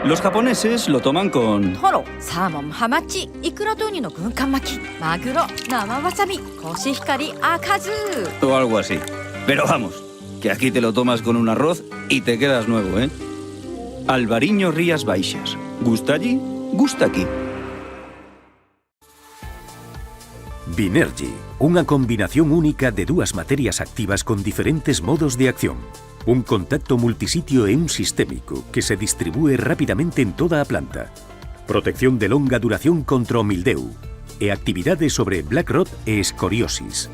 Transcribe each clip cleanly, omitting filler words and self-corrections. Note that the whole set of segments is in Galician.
Los japoneses lo toman con... トロ、サーモン、ハマチ、イクラとウニの軍艦巻き、マグロ、生わさび、コシヒカリ、赤酢 o algo así. Pero vamos, que aquí te lo tomas con un arroz y te quedas nuevo, ¿eh? Albariño Rías Baixas. Gusta allí, gusta aquí. Binergy, unha combinación única de dúas materias activas con diferentes modos de acción. Un contacto multisitio e un sistémico que se distribúe rapidamente en toda a planta. Protección de longa duración contra o mildeu e actividade sobre black rot e escoriosis.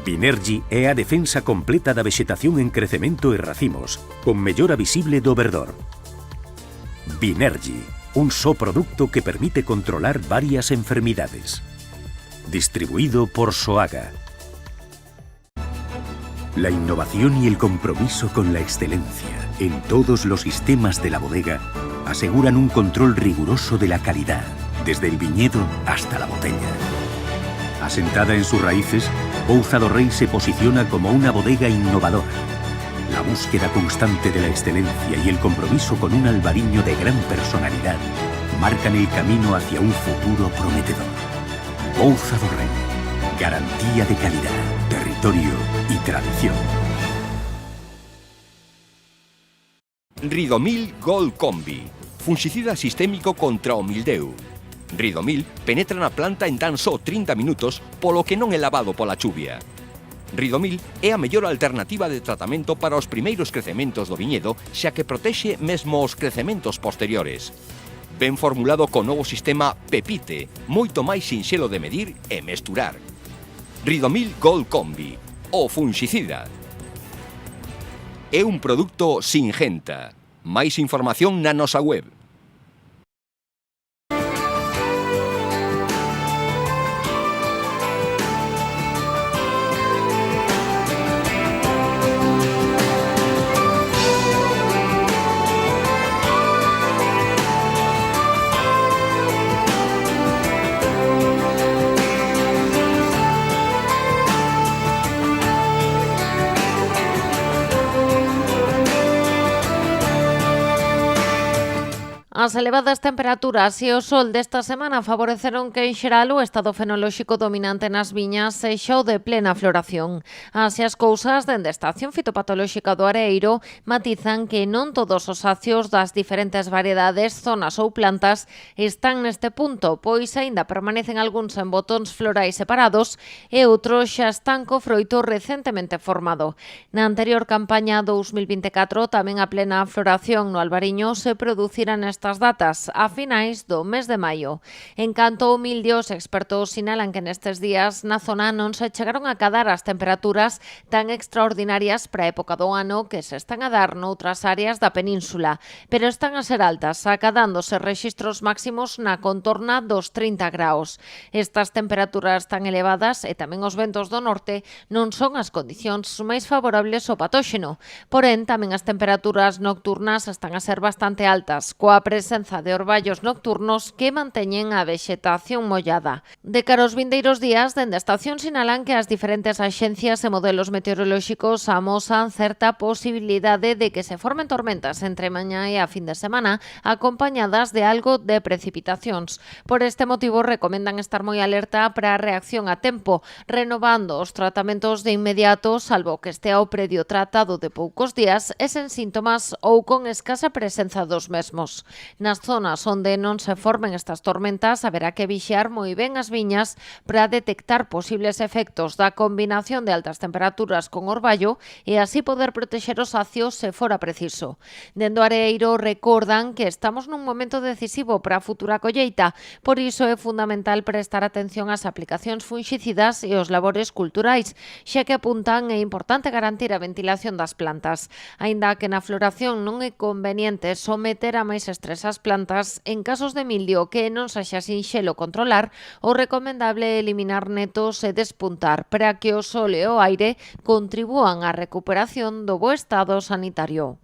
Binergy é a defensa completa da vexetación en crecemento e racimos, con mellora visible do verdor. Binergy, un só produto que permite controlar varias enfermidades. Distribuido por Soaga. La innovación y el compromiso con la excelencia en todos los sistemas de la bodega aseguran un control riguroso de la calidad, desde el viñedo hasta la botella. Asentada en sus raíces, Pouza do Rei se posiciona como una bodega innovadora. La búsqueda constante de la excelencia y el compromiso con un albariño de gran personalidad marcan el camino hacia un futuro prometedor. Pouza do Rei, garantía de calidad, territorio y tradición. Ridomil Gold Combi, fungicida sistémico contra o mildeu. Ridomil penetra na planta en tan só 30 minutos, polo que non é lavado pola chuvia. Ridomil é a mellor alternativa de tratamento para os primeiros crecementos do viñedo, xa que protexe mesmo os crecementos posteriores. Ben formulado co novo sistema Pepite, moito máis sinxelo de medir e mesturar. Ridomil Gold Combi, o fungicida. É un produto Singenta. Máis información na nosa web. As elevadas temperaturas e o sol desta semana favoreceron que en xeral o estado fenolóxico dominante nas viñas sexa o de plena floración. Así as cousas, dende a Estación Fitopatolóxica do Areeiro matizan que non todos os acios das diferentes variedades, zonas ou plantas están neste punto, pois aínda permanecen algúns en botóns florais separados e outros xa están co froito recentemente formado. Na anterior campaña 2024 tamén a plena floración no albariño se producira nestas datas, a finais do mes de maio. En canto ao mildio, os expertos sinalan que nestes días na zona non se chegaron a cadar as temperaturas tan extraordinarias para a época do ano que se están a dar noutras áreas da península, pero están a ser altas, acadándose rexistros máximos na contorna dos 30 graus. Estas temperaturas tan elevadas e tamén os ventos do norte non son as condicións máis favorables ao patóxeno, porén tamén as temperaturas nocturnas están a ser bastante altas, coa presenza de orballos nocturnos que manteñen a vexetación mollada. De cara aos vindeiros días, dende a estación sinalan que as diferentes axencias e modelos meteorolóxicos amosan certa posibilidade de que se formen tormentas entre mañá e a fin de semana, acompañadas de algo de precipitacións. Por este motivo, recomendan estar moi alerta para a reacción a tempo, renovando os tratamentos de inmediato, salvo que estea o predio tratado de poucos días e sen síntomas ou con escasa presenza dos mesmos. Nas zonas onde non se formen estas tormentas, haberá que vixiar moi ben as viñas para detectar posibles efectos da combinación de altas temperaturas con orballo e así poder protexer os acios se fora preciso. Dende o Areeiro recordan que estamos nun momento decisivo para a futura colleita, por iso é fundamental prestar atención ás aplicacións fungicidas e os labores culturais, xa que apuntan é importante garantir a ventilación das plantas. Aínda que na floración non é conveniente someter a máis estrés as plantas, en casos de mildio que non sexa sinxelo controlar, o recomendable é eliminar netos e despuntar para que o sol e o aire contribúan á recuperación do bo estado sanitario.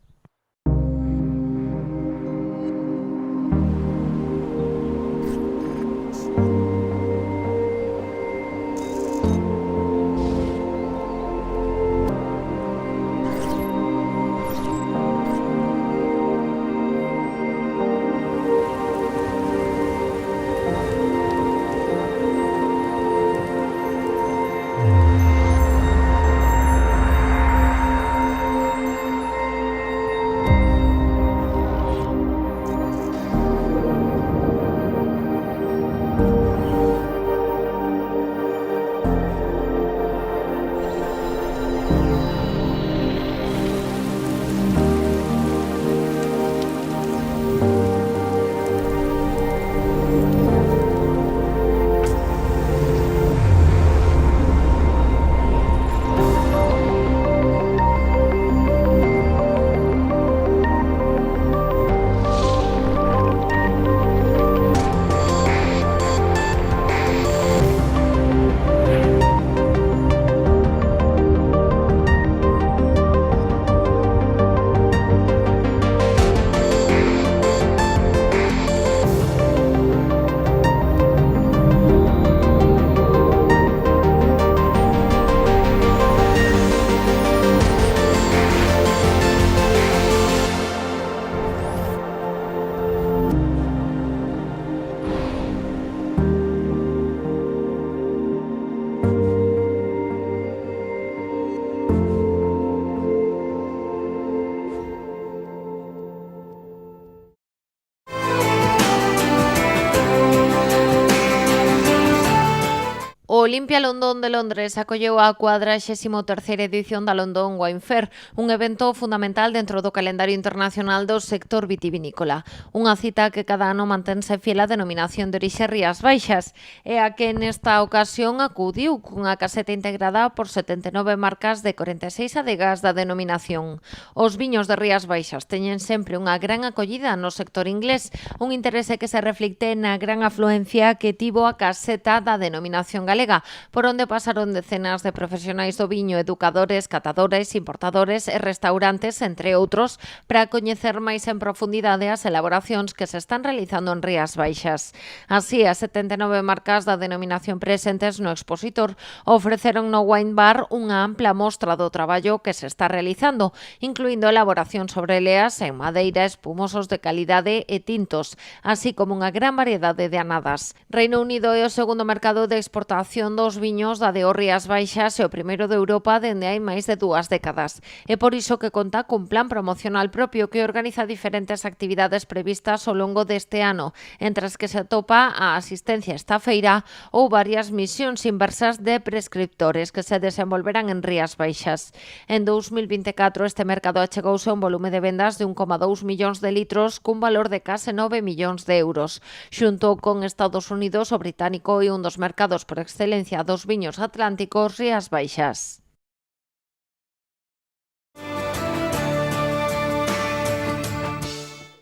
Olimpia London de Londres acolleu a 43ª edición da London Wine Fair, un evento fundamental dentro do calendario internacional do sector vitivinícola. Unha cita que cada ano mantense fiel á denominación de orixe Rías Baixas, e a que nesta ocasión acudiu cunha caseta integrada por 79 marcas de 46 adegas da denominación. Os viños de Rías Baixas teñen sempre unha gran acollida no sector inglés, un interese que se reflicte na gran afluencia que tivo a caseta da denominación galega, por onde pasaron decenas de profesionais do viño, educadores, catadores, importadores e restaurantes, entre outros, para coñecer máis en profundidade as elaboracións que se están realizando en Rías Baixas. Así, as 79 marcas da denominación presentes no expositor ofreceron no Wine Bar unha ampla mostra do traballo que se está realizando, incluindo elaboración sobre leas en madeira, espumosos de calidade e tintos, así como unha gran variedade de anadas. Reino Unido é o segundo mercado de exportación dos viños da de Rías Baixas e o primeiro de Europa dende hai máis de 2 décadas. É por iso que conta cun plan promocional propio que organiza diferentes actividades previstas ao longo deste ano, entre as que se atopa a asistencia a esta feira ou varias misións inversas de prescriptores que se desenvolverán en Rías Baixas. En 2024 este mercado achegouse a un volume de vendas de 1,2 millóns de litros cun valor de case 9 millóns de euros. Xunto con Estados Unidos, o británico é un dos mercados por excelencia dos viños atlánticos Rías Baixas.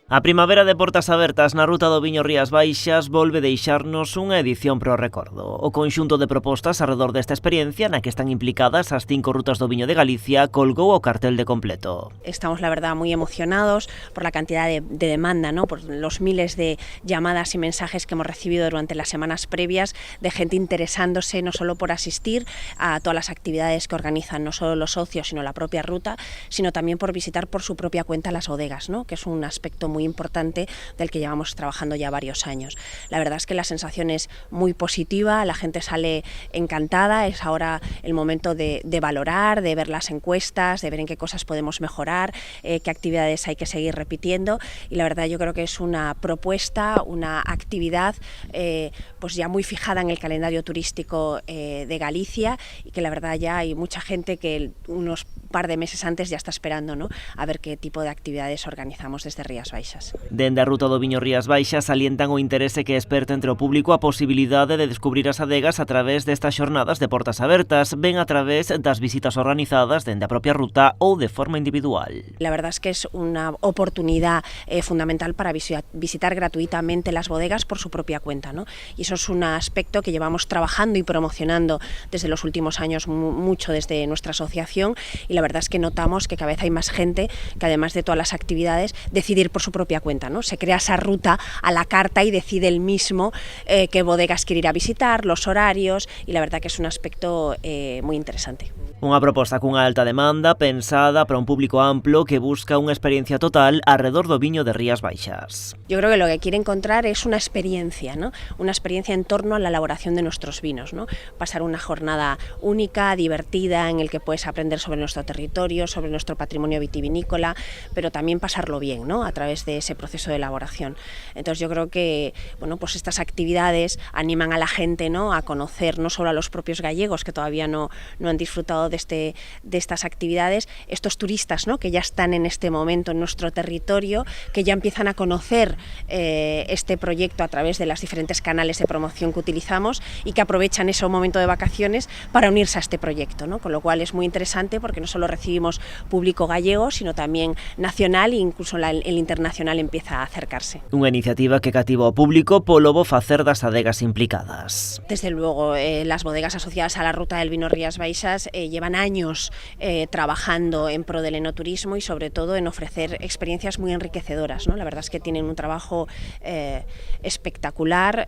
A primavera de portas abertas na ruta do viño Rías Baixas volve deixarnos unha edición pro recordo. O conxunto de propostas arredor desta experiencia na que están implicadas as 5 rutas do viño de Galicia colgou o cartel de completo. Estamos, la verdad, muy emocionados por la cantidad de demanda, ¿no? Por los miles de llamadas y mensajes que hemos recibido durante las semanas previas de gente interesándose no solo por asistir a todas las actividades que organizan no solo los socios, sino la propia ruta, sino también por visitar por su propia cuenta las bodegas, ¿no? Que es un aspecto muy importante del que llevamos trabajando ya varios años. La verdad es que la sensación es muy positiva, la gente sale encantada, es ahora el momento de valorar, de ver las encuestas, de ver en qué cosas podemos mejorar, qué actividades hay que seguir repitiendo, y la verdad yo creo que es una propuesta, una actividad pues ya muy fijada en el calendario turístico de Galicia, y que la verdad ya hay mucha gente que unos par de meses antes ya está esperando, ¿no?, a ver qué tipo de actividades organizamos desde Rías Baixas. Dende a ruta do viño Rías Baixas salientan o interese que esperta entre o público a posibilidade de descubrir as adegas a través destas xornadas de portas abertas, ben a través das visitas organizadas dende a propia ruta ou de forma individual. La verdad es que es una oportunidad fundamental para visitar gratuitamente las bodegas por su propia cuenta, ¿no? Y eso es un aspecto que llevamos trabajando y promocionando desde los últimos años mucho desde nuestra asociación, y la verdad es que notamos que cada vez hay más gente que, además de todas las actividades, decide ir por su propia cuenta, ¿no? Se crea esa ruta a la carta y decide el mismo qué bodegas quiere ir a visitar, los horarios, y la verdad que es un aspecto muy interesante. Unha proposta cunha alta demanda pensada para un público amplo que busca unha experiencia total alrededor do viño de Rías Baixas. Yo creo que lo que quiere encontrar es una experiencia, ¿no? Una experiencia en torno a la elaboración de nuestros vinos, ¿no? Pasar una jornada única, divertida, en el que puedes aprender sobre nuestro territorio, sobre nuestro patrimonio vitivinícola, pero también pasarlo bien, ¿no?, a través de ese proceso de elaboración. Entonces yo creo que, bueno, pues estas actividades animan a la gente, ¿no?, a conocer no solo a los propios gallegos, que todavía no han disfrutado de estas actividades, estos turistas, ¿no?, que ya están en este momento en nuestro territorio, que ya empiezan a conocer este proyecto a través de las diferentes canales de promoción que utilizamos, y que aprovechan ese momento de vacaciones para unirse a este proyecto, ¿no? Con lo cual es muy interesante, porque no solo recibimos público gallego, sino también nacional, e incluso el internacional empieza a acercarse. Unha iniciativa que cativa o público polo bo facer das adegas implicadas. Desde luego, las bodegas asociadas a la ruta del vino Rías Baixas llevan años trabajando en pro del enoturismo y sobre todo en ofrecer experiencias muy enriquecedoras, ¿no? La verdad es que tienen un trabajo espectacular,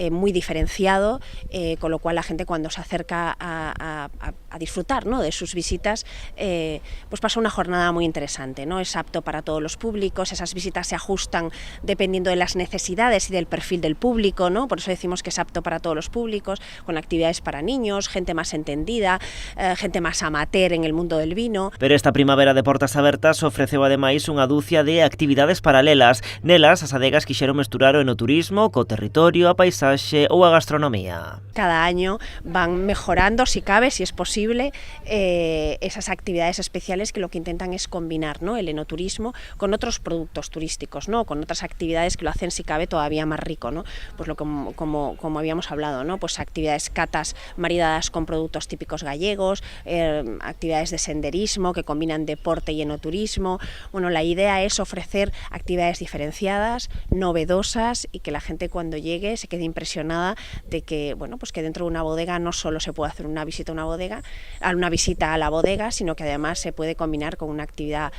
muy diferenciado, con lo cual la gente, cuando se acerca a disfrutar, ¿no?, de sus visitas, pues pasa una jornada muy interesante, ¿no? Es apto para todos los públicos, esas visitas se ajustan dependiendo de las necesidades y del perfil del público, ¿no? Por eso decimos que es apto para todos los públicos, con actividades para niños, gente más entendida, gente máis amateur en el mundo del vino. Pero esta primavera de Portas Abertas ofreceu ademais unha dúcia de actividades paralelas. Nelas, as adegas quixeron mesturar o enoturismo co territorio, a paisaxe ou a gastronomía. Cada año van mejorando, si cabe, si es posible, esas actividades especiales que lo que intentan es combinar, ¿no?, el enoturismo con otros productos turísticos, ¿no?, con otras actividades que lo hacen, si cabe, todavía más rico, ¿no? Pues como habíamos hablado, ¿no?, pues actividades catas maridadas con productos típicos gallegos, actividades de senderismo que combinan deporte y enoturismo. Bueno, la idea es ofrecer actividades diferenciadas, novedosas, y que la gente cuando llegue se quede impresionada de que, bueno, pues que dentro de una bodega no solo se puede hacer una visita a la bodega, sino que además se puede combinar con una actividad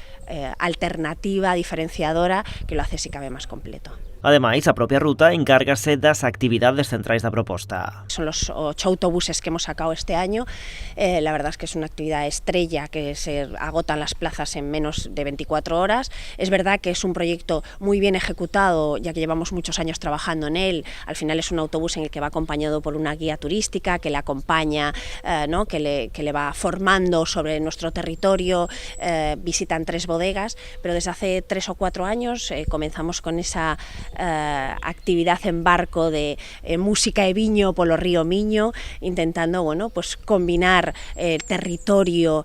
alternativa, diferenciadora, que lo hace, si cabe, más completo. Ademais, a propia ruta encárgase das actividades centrais da proposta. Son los 8 autobuses que hemos sacado este año. La verdad es que es una actividad estrella, que se agotan las plazas en menos de 24 horas. Es verdad que es un proyecto muy bien ejecutado, ya que llevamos muchos años trabajando en él. Al final es un autobús en el que va acompañado por una guía turística que le acompaña, ¿no?, que le va formando sobre nuestro territorio. Visitan 3 bodegas, pero desde hace 3 o 4 años comenzamos con esa actividad en barco de música e viño polo río Miño, intentando, bueno, pues combinar el territorio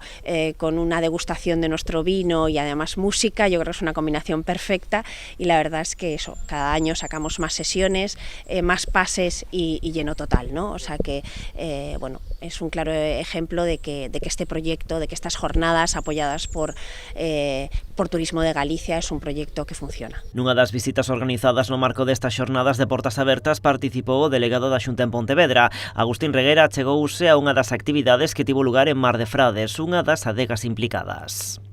con una degustación de nuestro vino y además música. Yo creo que es una combinación perfecta, y la verdad es que eso, cada año sacamos más sesiones, más pases y lleno total, ¿no? O sea que, bueno, es un claro ejemplo de que este proyecto, de que estas jornadas apoyadas por Turismo de Galicia es un proyecto que funciona. Nunha das visitas organizadas no marco destas xornadas de Portas Abertas participou o delegado da Xunta en Pontevedra. Agustín Reguera chegouse a unha das actividades que tivo lugar en Mar de Frades, unha das adegas implicadas.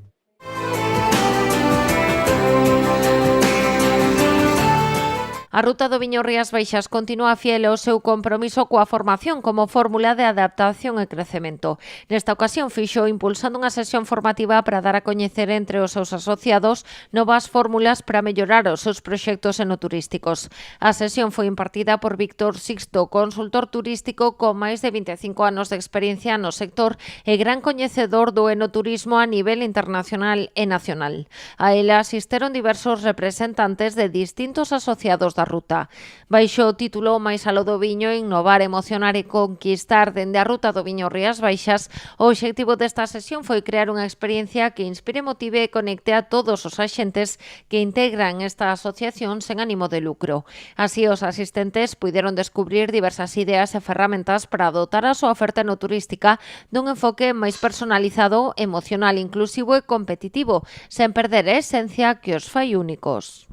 A ruta do Viño Rías Baixas continúa fiel ao seu compromiso coa formación como fórmula de adaptación e crecemento. Nesta ocasión fixo impulsando unha sesión formativa para dar a coñecer entre os seus asociados novas fórmulas para mellorar os seus proxectos enoturísticos. A sesión foi impartida por Víctor Sixto, consultor turístico con máis de 25 anos de experiencia no sector e gran coñecedor do enoturismo a nivel internacional e nacional. A ela asistiron diversos representantes de distintos asociados da ruta. Baixo o título Máis aló do viño, innovar, emocionar e conquistar dende a ruta do Viño Rías Baixas, o obxectivo desta sesión foi crear unha experiencia que inspire, motive e conecte a todos os axentes que integran esta asociación sen ánimo de lucro. Así, os asistentes puideron descubrir diversas ideas e ferramentas para dotar a súa oferta enoturística dun enfoque máis personalizado, emocional, inclusivo e competitivo, sen perder a esencia que os fai únicos.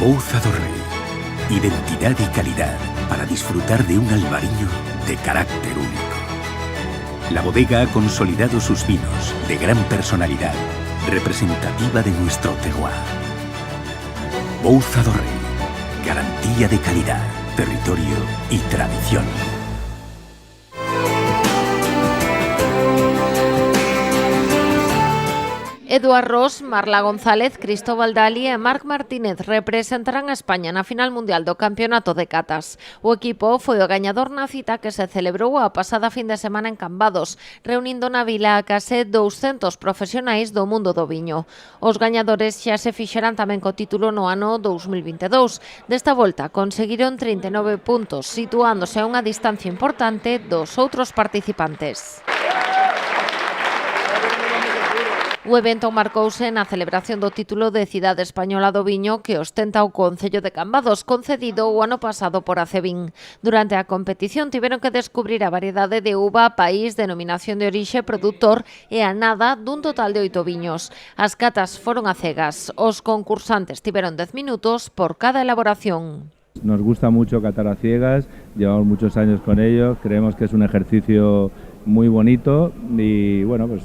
Bouza do Rei. Identidad y calidad para disfrutar de un albariño de carácter único. La bodega ha consolidado sus vinos de gran personalidad, representativa de nuestro terroir. Bouza do Rei. Garantía de calidad, territorio y tradición. Eduard Ross, Marla González, Cristóbal Dali e Marc Martínez representarán a España na final mundial do Campeonato de Catas. O equipo foi o gañador na cita que se celebrou a pasada fin de semana en Cambados, reunindo na vila a case 200 profesionais do mundo do viño. Os gañadores xa se fixeran tamén co título no ano 2022. Desta volta conseguiron 39 puntos, situándose a unha distancia importante dos outros participantes. O evento marcouse na celebración do título de Cidade Española do Viño que ostenta o Concello de Cambados, concedido o ano pasado por Acebin. Durante a competición tiveron que descubrir a variedade de uva, país, denominación de orixe, produtor e a nada dun total de 8 viños. As catas foron a cegas. Os concursantes tiveron 10 minutos por cada elaboración. Nos gusta mucho catar a ciegas, llevamos muchos años con ello, creemos que es un ejercicio muy bonito y bueno, pues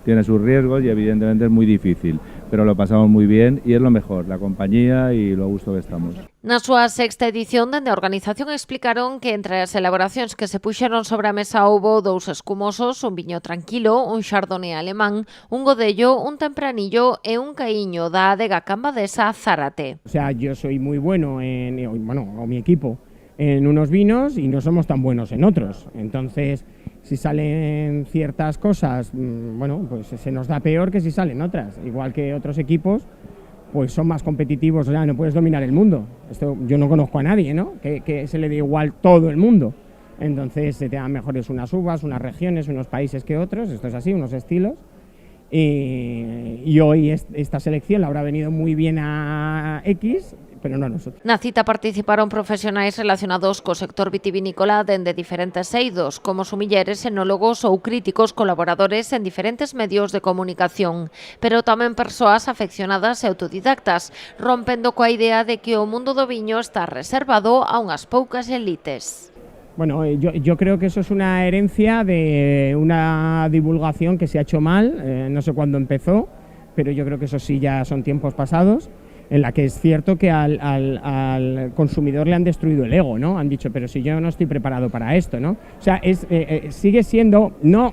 tiene sus riesgos y evidentemente es muy difícil, pero lo pasamos muy bien y es lo mejor, la compañía y lo a gusto que estamos. Na súa sexta edición, dende a organización explicaron que entre as elaboracións que se puxeron sobre a mesa houbo 2 escumosos, un viño tranquilo, un chardonnay alemán, un godello, un tempranillo e un caíño da adega cambadesa Zárate. O sea, yo soy muy bueno o mi equipo en unos vinos y no somos tan buenos en otros. Entonces, si salen ciertas cosas, bueno, pues se nos da peor que si salen otras. Igual que otros equipos, pues son más competitivos, o sea, no puedes dominar el mundo. Esto yo no conozco a nadie, ¿no? Que se le dé igual todo el mundo. Entonces se te dan mejores unas uvas, unas regiones, unos países que otros, esto es así, unos estilos. Y hoy esta selección le habrá venido muy bien a X, pero no a nosotros. Na cita participaron profesionais relacionados co sector vitivinícola dende diferentes eidos, como sumilleres, enólogos ou críticos colaboradores en diferentes medios de comunicación, pero tamén persoas afeccionadas e autodidactas, rompendo coa idea de que o mundo do viño está reservado a unhas poucas elites. Bueno, yo creo que eso es una herencia de una divulgación que se ha hecho mal, no sé cuándo empezó, pero yo creo que eso sí ya son tiempos pasados, en la que es cierto que al consumidor le han destruido el ego, ¿no? Han dicho, pero si yo no estoy preparado para esto, ¿no? O sea, sigue siendo, no,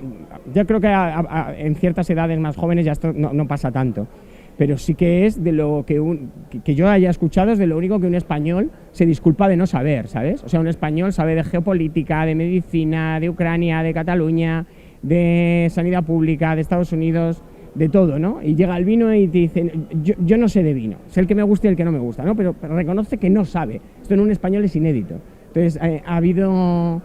yo creo que en ciertas edades más jóvenes ya esto no pasa tanto, pero sí que es de lo que yo haya escuchado, es de lo único que un español se disculpa de no saber, ¿sabes? O sea, un español sabe de geopolítica, de medicina, de Ucrania, de Cataluña, de sanidad pública, de Estados Unidos, de todo, ¿no? Y llega el vino y te dicen, yo no sé de vino, sé el que me gusta y el que no me gusta, ¿no? Pero reconoce que no sabe. Esto en un español es inédito. Entonces, ha habido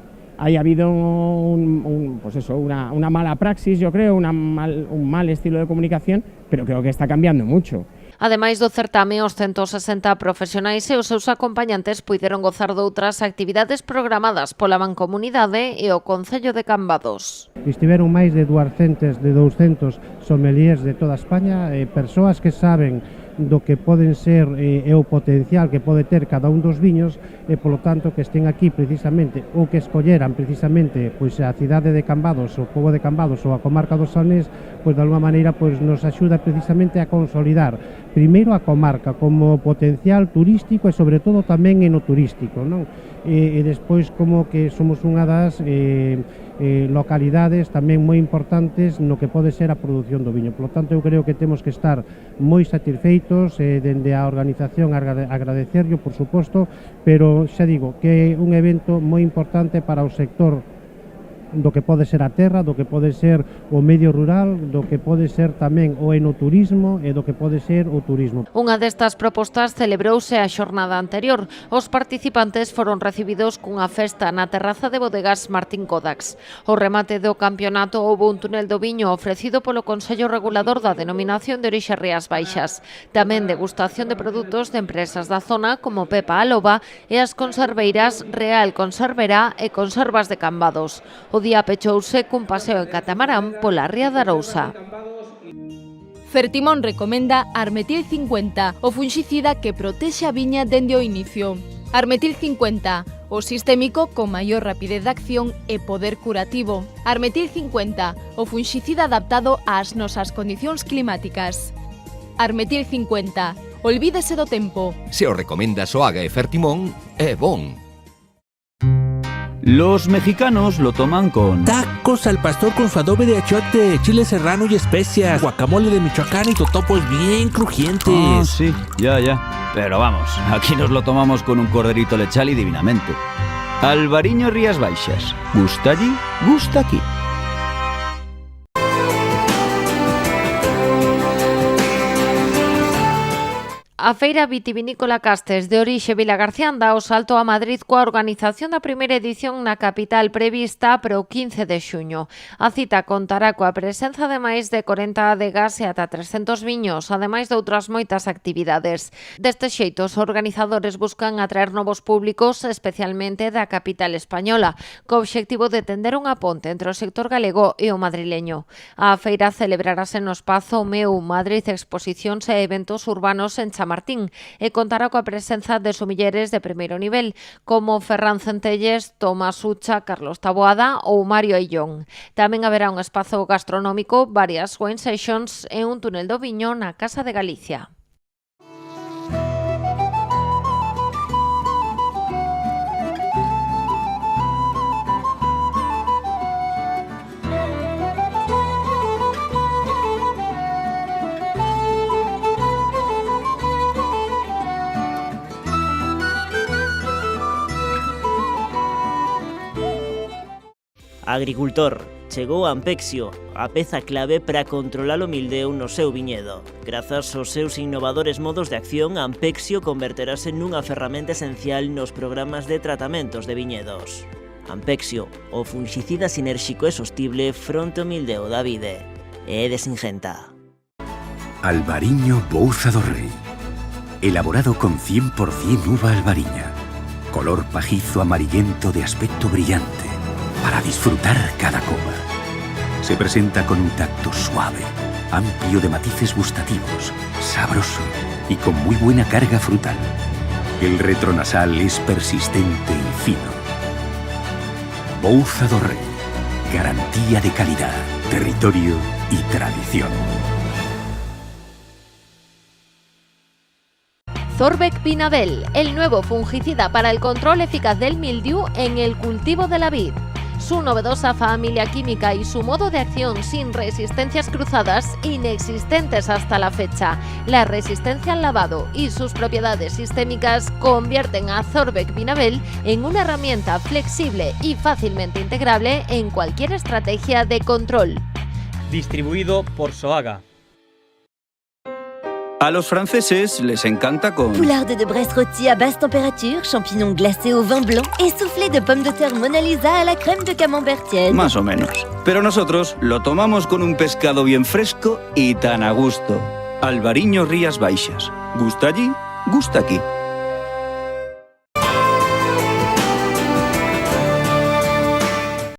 pues eso, una mala praxis, yo creo, un mal estilo de comunicación, pero creo que está cambiando mucho. Ademais do certame, os 160 profesionais e os seus acompañantes puideron gozar de outras actividades programadas pola Mancomunidade e o Concello de Cambados. Estiveron máis de 200 sommeliers de toda España, persoas que saben do que poden ser e o potencial que pode ter cada un dos viños e polo tanto que estén aquí precisamente ou que escolleran precisamente pois a cidade de Cambados, o pobo de Cambados ou a comarca do Salnés, pois de alguma maneira pois nos axuda precisamente a consolidar primeiro a comarca como potencial turístico e sobre todo tamén enoturístico, non? E despois como que somos unha das localidades tamén moi importantes no que pode ser a produción do viño. Por lo tanto, eu creo que temos que estar moi satisfeitos dende a organización, agradecerlo, por suposto, pero xa digo que é un evento moi importante para o sector do que pode ser a terra, do que pode ser o medio rural, do que pode ser tamén o enoturismo e do que pode ser o turismo. Unha destas propostas celebrouse a xornada anterior. Os participantes foron recibidos cunha festa na terraza de bodegas Martín Kodax. O remate do campeonato houbo un túnel do viño ofrecido polo Consello Regulador da Denominación de Orixe Rías Baixas. Tamén degustación de produtos de empresas da zona como Pepa Aloba e as conserveiras Real Conserverá e Conservas de Cambados. O día pechouse cun paseo en catamarán pola ría da Arousa. Fertimón recomenda Armetil 50, o funxicida que protexe a viña dende o inicio. Armetil 50, o sistémico con maior rapidez de acción e poder curativo. Armetil 50, o funxicida adaptado ás nosas condicións climáticas. Armetil 50, olvídese do tempo. Se o recomenda Soaga e Fertimón, é bon. Los mexicanos lo toman con tacos al pastor con su adobe de achiote, chile serrano y especias, guacamole de Michoacán y totopos bien crujientes. Ah, sí, ya. Pero vamos, aquí nos lo tomamos con un corderito lechal y divinamente. Albariño Rías Baixas. Gusta allí, gusta aquí. A Feira Vitivinícola Castes de orixe Vilagarcía dá o salto a Madrid coa organización da primeira edición na capital prevista para o 15 de xuño. A cita contará coa presenza de máis de 40 adegas e ata 300 viños, ademais de outras moitas actividades. Deste xeito, os organizadores buscan atraer novos públicos, especialmente da capital española, co obxectivo de tender unha ponte entre o sector galego e o madrileño. A feira celebrarase no espazo Meu Madrid Exposicións e Eventos Urbanos en Chamartín e contará coa presenza de sumilleres de primeiro nivel, como Ferran Centelles, Tomás Ucha, Carlos Taboada ou Mario Aillón. Tamén haberá un espazo gastronómico, varias wine sessions e un túnel do viño na Casa de Galicia. Agricultor, chegou Ampexio, a peza clave para controlar o mildeu no seu viñedo. Grazas aos seus innovadores modos de acción, Ampexio converterase nunha ferramenta esencial nos programas de tratamentos de viñedos. Ampexio, o fungicida sinérxico e sostible fronte ao mildeu da vide. É de Singenta. Albariño Bouza do Rei. Elaborado con 100% uva albariña. Color pajizo amarillento de aspecto brillante. Para disfrutar cada copa. Se presenta con un tacto suave, amplio de matices gustativos, sabroso y con muy buena carga frutal. El retronasal es persistente y fino. Bouza do Rei. Garantía de calidad, territorio y tradición. Zorvec Vinabel, el nuevo fungicida para el control eficaz del mildiu en el cultivo de la vid. Su novedosa familia química y su modo de acción sin resistencias cruzadas, inexistentes hasta la fecha. La resistencia al lavado y sus propiedades sistémicas convierten a Zorvec Vinabel en una herramienta flexible y fácilmente integrable en cualquier estrategia de control. Distribuido por Soaga. A los franceses les encanta con... Poularde de Brest rôti à basse température, champignons glacés au vin blanc et soufflé de pommes de terre Mona Lisa à la crème de camembert tiède. Más o menos. Pero nosotros lo tomamos con un pescado bien fresco y tan a gusto. Albariño Rías Baixas. Gusta allí, gusta aquí.